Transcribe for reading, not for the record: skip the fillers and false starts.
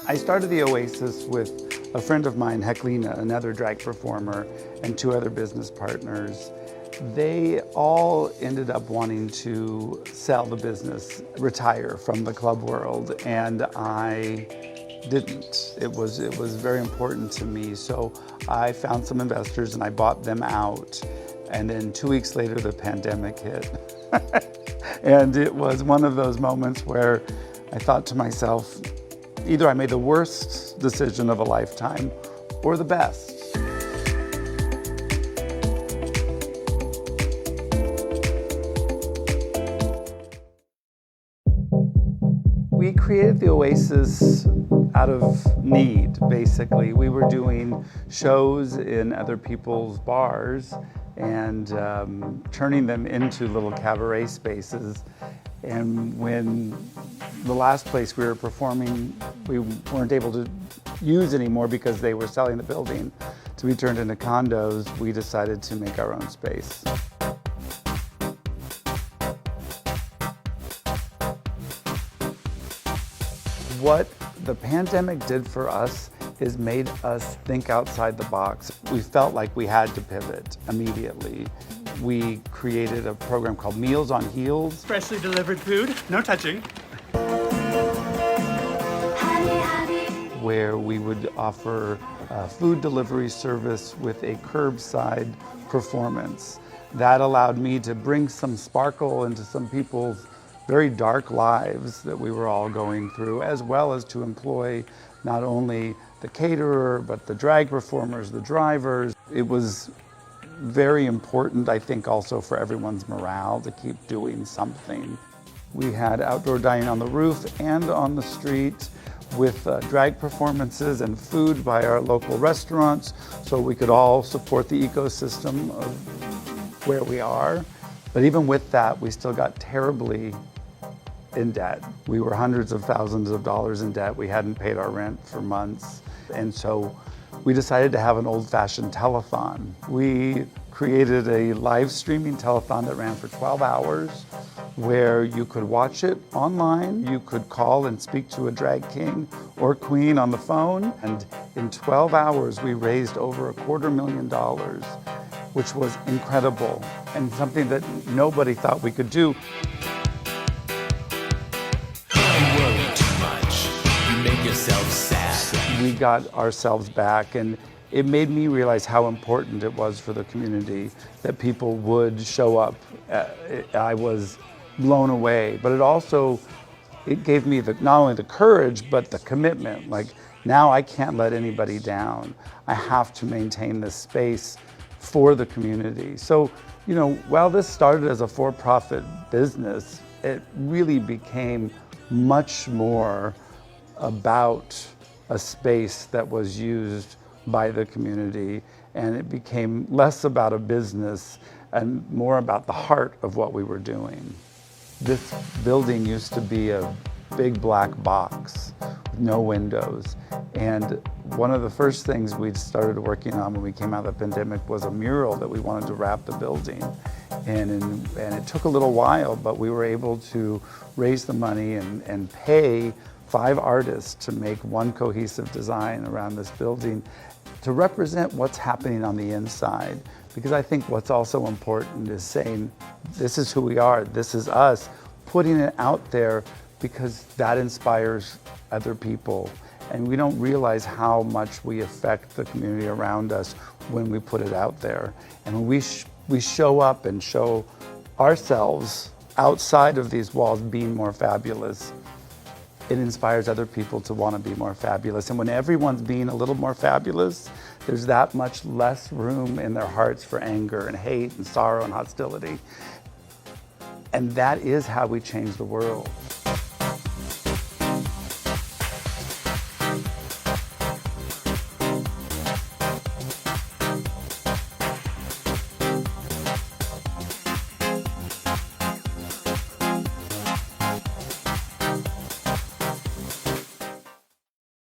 I started the Oasis with a friend of mine, Heklina, another drag performer, and 2 other business partners. They all ended up wanting to sell the business, retire from the club world, and I didn't. It was very important to me, so I found some investors and I bought them out. And then 2 weeks later, the pandemic hit. And it was one of those moments where I thought to myself, either I made the worst decision of a lifetime or the best. We created the Oasis out of need, basically. We were doing shows in other people's bars and turning them into little cabaret spaces. And when the last place we were performing, we weren't able to use anymore because they were selling the building to be turned into condos, we decided to make our own space. What the pandemic did for us is made us think outside the box. We felt like we had to pivot immediately. We created a program called Meals on Heels. Freshly delivered food, no touching. Where we would offer a food delivery service with a curbside performance. That allowed me to bring some sparkle into some people's very dark lives that we were all going through, as well as to employ not only the caterer, but the drag performers, the drivers. It was very important, I think, also for everyone's morale to keep doing something. We had outdoor dining on the roof and on the street with drag performances and food by our local restaurants, so we could all support the ecosystem of where we are. But even with that, we still got terribly in debt. We were hundreds of thousands of dollars in debt. We hadn't paid our rent for months. And so we decided to have an old-fashioned telethon. We created a live streaming telethon that ran for 12 hours where you could watch it online. You could call and speak to a drag king or queen on the phone. And in 12 hours, we raised over $250,000, which was incredible and something that nobody thought we could do. We got ourselves back, and it made me realize how important it was for the community that people would show up. I was blown away, but it gave me not only the courage, but the commitment. Like, now I can't let anybody down. I have to maintain this space for the community. So, while this started as a for-profit business, it really became much more about a space that was used by the community, and it became less about a business and more about the heart of what we were doing. This building used to be a big black box with no windows, and one of the first things we started working on when we came out of the pandemic was a mural that we wanted to wrap the building. And it took a little while, but we were able to raise the money and pay 5 artists to make one cohesive design around this building to represent what's happening on the inside. Because I think what's also important is saying, this is who we are, this is us, putting it out there because that inspires other people. And we don't realize how much we affect the community around us when we put it out there. And when we show up and show ourselves outside of these walls being more fabulous, it inspires other people to want to be more fabulous. And when everyone's being a little more fabulous, there's that much less room in their hearts for anger and hate and sorrow and hostility. And that is how we change the world.